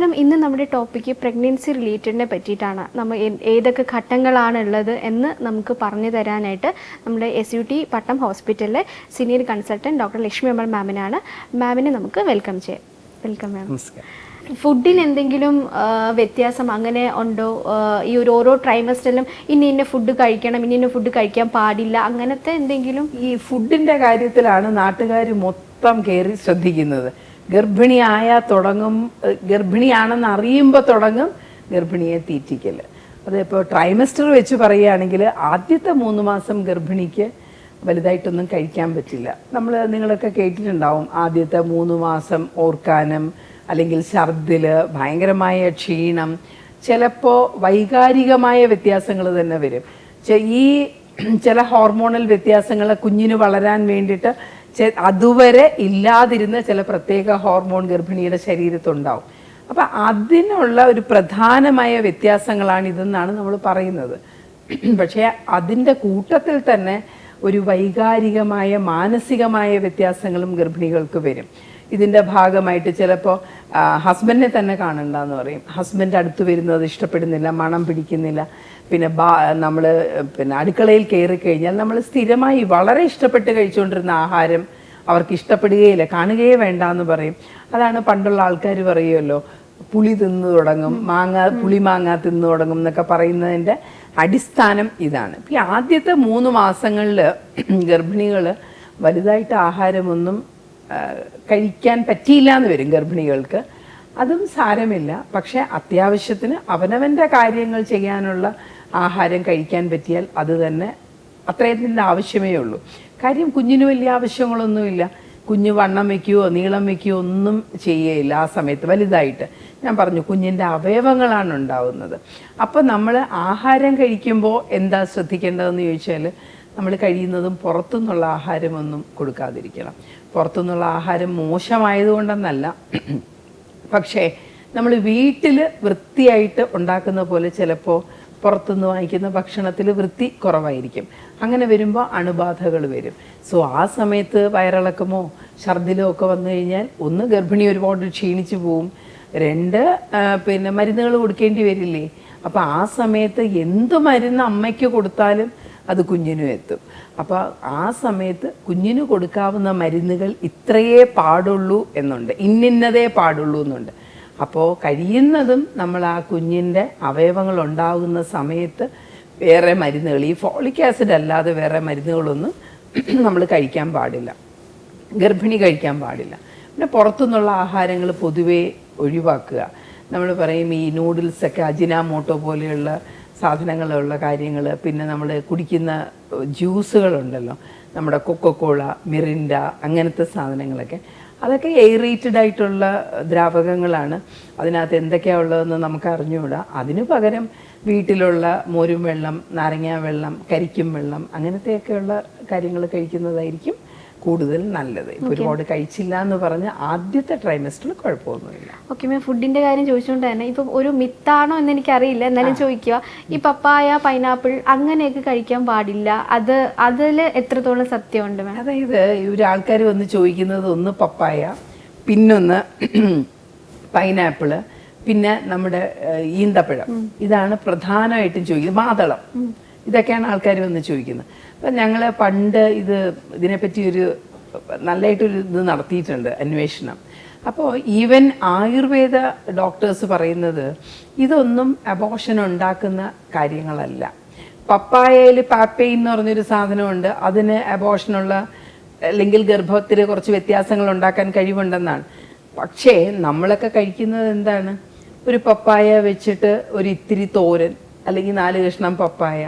നമസ്കാരം. ഇന്ന് നമ്മുടെ ടോപ്പിക്ക് പ്രഗ്നൻസി റിലേറ്റഡിനെ പറ്റിയിട്ടാണ്. നമ്മൾ ഏതൊക്കെ ഘട്ടങ്ങളാണ് ഉള്ളത് എന്ന് നമുക്ക് പറഞ്ഞു തരാനായിട്ട് നമ്മുടെ SUT പട്ടം ഹോസ്പിറ്റലിലെ senior consultant doctor Lakshmi Amar മാമിനാണ്. മാമിനെ നമുക്ക് വെൽക്കം ചെയ്യാം. Welcome ma'am. ഫുഡിന് എന്തെങ്കിലും വ്യത്യാസം അങ്ങനെ ഉണ്ടോ? ഈ ഓരോ ട്രൈമസ്റ്ററിലും ഇന്ന ഫുഡ് കഴിക്കണം, ഇന്ന ഫുഡ് കഴിക്കാൻ പാടില്ല, അങ്ങനത്തെ എന്തെങ്കിലും? ഈ ഫുഡിന്റെ കാര്യത്തിലാണ് നാട്ടുകാർ മൊത്തം കയറി ശ്രദ്ധിക്കുന്നത്. ഗർഭിണിയാണെന്ന് അറിയുമ്പോൾ തുടങ്ങും ഗർഭിണിയെ തീറ്റിക്കല്. അതിപ്പോൾ ട്രൈമസ്റ്റർ വെച്ച് പറയുകയാണെങ്കിൽ ആദ്യത്തെ 3 മാസം ഗർഭിണിക്ക് വലുതായിട്ടൊന്നും കഴിക്കാൻ പറ്റില്ല. നിങ്ങളൊക്കെ കേട്ടിട്ടുണ്ടാവും, ആദ്യത്തെ 3 മാസം ഓർക്കാനം, അല്ലെങ്കിൽ ഛർദില്, ഭയങ്കരമായ ക്ഷീണം, ചിലപ്പോൾ വൈകാരികമായ വ്യത്യാസങ്ങൾ തന്നെ വരും. ഈ ചില ഹോർമോണൽ വ്യത്യാസങ്ങൾ കുഞ്ഞിന് വളരാൻ വേണ്ടിയിട്ട് അതുവരെ ഇല്ലാതിരുന്ന ചില പ്രത്യേക ഹോർമോൺ ഗർഭിണിയുടെ ശരീരത്തുണ്ടാവും. അപ്പം അതിനുള്ള ഒരു പ്രധാനമായ വ്യത്യാസങ്ങളാണ് ഇതെന്നാണ് നമ്മൾ പറയുന്നത്. പക്ഷേ അതിൻ്റെ കൂട്ടത്തിൽ തന്നെ ഒരു വൈകാരികമായ മാനസികമായ വ്യത്യാസങ്ങളും ഗർഭിണികൾക്ക് വരും. ഇതിൻ്റെ ഭാഗമായിട്ട് ചിലപ്പോൾ ഹസ്ബൻഡിനെ തന്നെ കാണണ്ടെന്ന് പറയും. ഹസ്ബൻഡ് അടുത്ത് വരുന്നത് ഇഷ്ടപ്പെടുന്നില്ല, മണം പിടിക്കുന്നില്ല. പിന്നെ അടുക്കളയിൽ കയറി കഴിഞ്ഞാൽ നമ്മൾ സ്ഥിരമായി വളരെ ഇഷ്ടപ്പെട്ട് കഴിച്ചുകൊണ്ടിരുന്ന ആഹാരം അവർക്ക് ഇഷ്ടപ്പെടുകയില്ല, കാണുകയേ വേണ്ട എന്ന് പറയും. അതാണ് പണ്ടുള്ള ആൾക്കാർ പറയുമല്ലോ, പുളി തിന്നു തുടങ്ങും, പുളിമാങ്ങ തിന്നു തുടങ്ങും എന്നൊക്കെ പറയുന്നതിൻ്റെ അടിസ്ഥാനം ഇതാണ്. ഈ ആദ്യത്തെ 3 മാസങ്ങളിൽ ഗർഭിണികൾ വലുതായിട്ട് ആഹാരമൊന്നും കഴിക്കാൻ പറ്റിയില്ല എന്ന് വരും ഗർഭിണികൾക്ക്. അതും സാരമില്ല. പക്ഷെ അത്യാവശ്യത്തിന് അവനവൻ്റെ കാര്യങ്ങൾ ചെയ്യാനുള്ള ആഹാരം കഴിക്കാൻ പറ്റിയാൽ അത് തന്നെ അത്രയത്തിൻ്റെ ആവശ്യമേ ഉള്ളൂ. കാര്യം കുഞ്ഞിന് വലിയ ആവശ്യങ്ങളൊന്നുമില്ല. കുഞ്ഞ് വണ്ണം വയ്ക്കുകയോ നീളം വയ്ക്കുകയോ ഒന്നും ചെയ്യുകയില്ല ആ സമയത്ത്. വലുതായിട്ട് ഞാൻ പറഞ്ഞു, കുഞ്ഞിൻ്റെ അവയവങ്ങളാണ് ഉണ്ടാവുന്നത്. അപ്പോൾ നമ്മൾ ആഹാരം കഴിക്കുമ്പോൾ എന്താ ശ്രദ്ധിക്കേണ്ടതെന്ന് ചോദിച്ചാൽ, നമ്മൾ കഴിയുന്നതും പുറത്തുനിന്നുള്ള ആഹാരമൊന്നും കൊടുക്കാതിരിക്കണം. പുറത്തുനിന്നുള്ള ആഹാരം മോശമായതുകൊണ്ടെന്നല്ല, പക്ഷേ നമ്മൾ വീട്ടിൽ വൃത്തിയായിട്ട് ഉണ്ടാക്കുന്ന പോലെ ചിലപ്പോൾ പുറത്തുനിന്ന് വാങ്ങിക്കുന്ന ഭക്ഷണത്തിൽ വൃത്തി കുറവായിരിക്കും. അങ്ങനെ വരുമ്പോൾ അണുബാധകൾ വരും. സോ ആ സമയത്ത് വയറിളക്കമോ ഛർദിലോ ഒക്കെ വന്നു കഴിഞ്ഞാൽ, ഒന്ന് ഗർഭിണി ഒരുപാട് ക്ഷീണിച്ചു പോവും, 2 മരുന്നുകൾ കൊടുക്കേണ്ടി വരില്ലേ. അപ്പോൾ ആ സമയത്ത് എന്ത് മരുന്ന് അമ്മയ്ക്ക് കൊടുത്താലും അത് കുഞ്ഞിനും എത്തും. അപ്പോൾ ആ സമയത്ത് കുഞ്ഞിന് കൊടുക്കാവുന്ന മരുന്നുകൾ ഇത്രയേ പാടുള്ളൂ എന്നുണ്ട്, ഇന്നതേ പാടുള്ളൂ എന്നുണ്ട്. അപ്പോൾ കഴിയുന്നതും നമ്മൾ ആ കുഞ്ഞിൻ്റെ അവയവങ്ങൾ ഉണ്ടാകുന്ന സമയത്ത് വേറെ മരുന്നുകൾ, ഈ ഫോളിക് ആസിഡ് അല്ലാതെ വേറെ മരുന്നുകളൊന്നും നമ്മൾ കഴിക്കാൻ പാടില്ല, ഗർഭിണി കഴിക്കാൻ പാടില്ല. പിന്നെ പുറത്തുനിന്നുള്ള ആഹാരങ്ങൾ പൊതുവേ ഒഴിവാക്കുക. നമ്മൾ പറയും ഈ നൂഡിൽസൊക്കെ, അജിനാമോട്ടോ പോലെയുള്ള സാധനങ്ങളുള്ള കാര്യങ്ങൾ, പിന്നെ നമ്മൾ കുടിക്കുന്ന ജ്യൂസുകളുണ്ടല്ലോ, നമ്മുടെ കൊക്കോകോള, മിറിൻഡ, അങ്ങനത്തെ സാധനങ്ങളൊക്കെ, അതൊക്കെ എയറേറ്റഡ് ആയിട്ടുള്ള ദ്രാവകങ്ങളാണ്. അതിനകത്ത് എന്തൊക്കെയാണ് ഉള്ളതെന്ന് നമുക്ക് അറിഞ്ഞുകൂടാ. അതിന് പകരം വീട്ടിലുള്ള മോരും വെള്ളം, നാരങ്ങാ വെള്ളം, കരിക്കും വെള്ളം, അങ്ങനത്തെയൊക്കെയുള്ള കാര്യങ്ങൾ കഴിക്കുന്നതായിരിക്കും കൂടുതൽ നല്ലത്. ഒരുപാട് കഴിച്ചില്ല എന്ന് പറഞ്ഞ് ആദ്യത്തെ ട്രൈമസ്റ്ററിൽ കുഴപ്പമൊന്നുമില്ല. ഓക്കെ മാം, ഫുഡിന്റെ കാര്യം ചോദിച്ചുകൊണ്ട് തന്നെ ഇപ്പം ഒരു മിത്താണോ എന്ന് എനിക്കറിയില്ല, എന്നാലും ചോദിക്കുക. ഈ പപ്പായ, പൈനാപ്പിൾ അങ്ങനെയൊക്കെ കഴിക്കാൻ പാടില്ല, അതിൽ എത്രത്തോളം സത്യമുണ്ട് മാം? അതായത് ആൾക്കാർ വന്ന് ചോദിക്കുന്നത്, ഒന്ന് പപ്പായ, പിന്നൊന്ന് പൈനാപ്പിള്, പിന്നെ നമ്മുടെ ഈന്തപ്പഴം, ഇതാണ് പ്രധാനമായിട്ടും ചോദിക്കുന്നത്. മാതളം, ഇതൊക്കെയാണ് ആൾക്കാർ വന്ന് ചോദിക്കുന്നത്. അപ്പം ഞങ്ങൾ പണ്ട് ഇതിനെപ്പറ്റി നല്ലതായിട്ടൊരു ഇത് നടത്തിയിട്ടുണ്ട്, അന്വേഷണം. അപ്പോൾ ഈവൻ ആയുർവേദ ഡോക്ടേഴ്സ് പറയുന്നത് ഇതൊന്നും അബോർഷൻ ഉണ്ടാക്കുന്ന കാര്യങ്ങളല്ല. പപ്പായയിൽ പാപ്പൈൻ എന്ന് പറഞ്ഞൊരു സാധനമുണ്ട്, അതിന് അബോർഷനുള്ള അല്ലെങ്കിൽ ഗർഭത്തിൽ കുറച്ച് വ്യത്യാസങ്ങൾ ഉണ്ടാക്കാൻ കഴിവുണ്ടെന്നാണ്. പക്ഷേ നമ്മളൊക്കെ കഴിക്കുന്നത് എന്താണ്? ഒരു പപ്പായ വെച്ചിട്ട് ഒരു ഇത്തിരി തോരൻ, അല്ലെങ്കിൽ 4 കഷ്ണം പപ്പായ,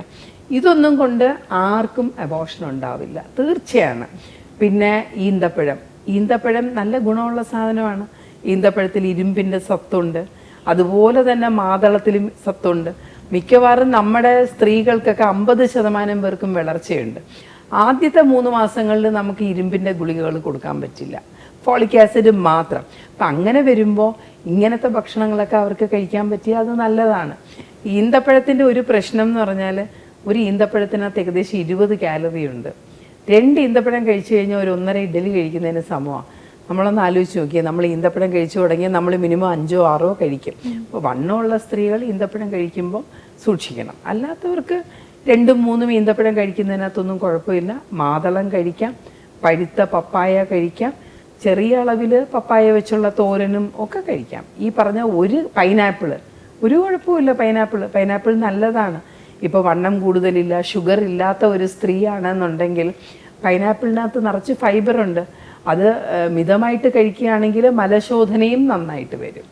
ഇതൊന്നും കൊണ്ട് ആർക്കും അബോർഷൻ ഉണ്ടാവില്ല, തീർച്ചയാണ്. പിന്നെ ഈന്തപ്പഴം നല്ല ഗുണമുള്ള സാധനമാണ്. ഈന്തപ്പഴത്തിൽ ഇരുമ്പിൻ്റെ സത്തുണ്ട്, അതുപോലെ തന്നെ മാതളത്തിലും സത്തുണ്ട്. മിക്കവാറും നമ്മുടെ സ്ത്രീകൾക്കൊക്കെ 50% പേർക്കും വളർച്ചയുണ്ട്. ആദ്യത്തെ 3 മാസങ്ങളിൽ നമുക്ക് ഇരുമ്പിൻ്റെ ഗുളികകൾ കൊടുക്കാൻ പറ്റില്ല, ഫോളിക് ആസിഡ് മാത്രം. അപ്പം അങ്ങനെ വരുമ്പോൾ ഇങ്ങനത്തെ ഭക്ഷണങ്ങളൊക്കെ അവർക്ക് കഴിക്കാൻ പറ്റിയാൽ അത് നല്ലതാണ്. ഈന്തപ്പഴത്തിൻ്റെ ഒരു പ്രശ്നം എന്ന് പറഞ്ഞാൽ, ഒരു ഈന്തപ്പഴത്തിനകത്ത് ഏകദേശം 20 കാലറി ഉണ്ട്. 2 ഈന്തപ്പഴം കഴിച്ചു കഴിഞ്ഞാൽ ഒരു 1.5 ഇഡ്ഡലി കഴിക്കുന്നതിന് സമമാണ്. നമ്മളൊന്ന് ആലോചിച്ച് നോക്കിയേ, നമ്മൾ ഈന്തപ്പഴം കഴിച്ചു തുടങ്ങിയാൽ നമ്മൾ മിനിമം 5 or 6 കഴിക്കും. അപ്പോൾ വണ്ണമുള്ള സ്ത്രീകൾ ഈന്തപ്പഴം കഴിക്കുമ്പോൾ സൂക്ഷിക്കണം. അല്ലാത്തവർക്ക് 2 ഉം 3 ഉം ഈന്തപ്പഴം കഴിക്കുന്നതിനകത്തൊന്നും കുഴപ്പമില്ല. മാതളം കഴിക്കാം, പഴുത്ത പപ്പായ കഴിക്കാം, ചെറിയ അളവിൽ പപ്പായ വെച്ചുള്ള തോരനും ഒക്കെ കഴിക്കാം. ഈ പറഞ്ഞ ഒരു പൈനാപ്പിള് ഒരു കുഴപ്പമില്ല. പൈനാപ്പിൾ നല്ലതാണ്. ഇപ്പോൾ വണ്ണം കൂടുതലില്ല, ഷുഗർ ഇല്ലാത്ത ഒരു സ്ത്രീയാണെന്നുണ്ടെങ്കിൽ പൈനാപ്പിളിനകത്ത് നിറച്ച് ഫൈബർ ഉണ്ട്. അത് മിതമായിട്ട് കഴിക്കുകയാണെങ്കിൽ മലശോധനയും നന്നായിട്ട് വരും.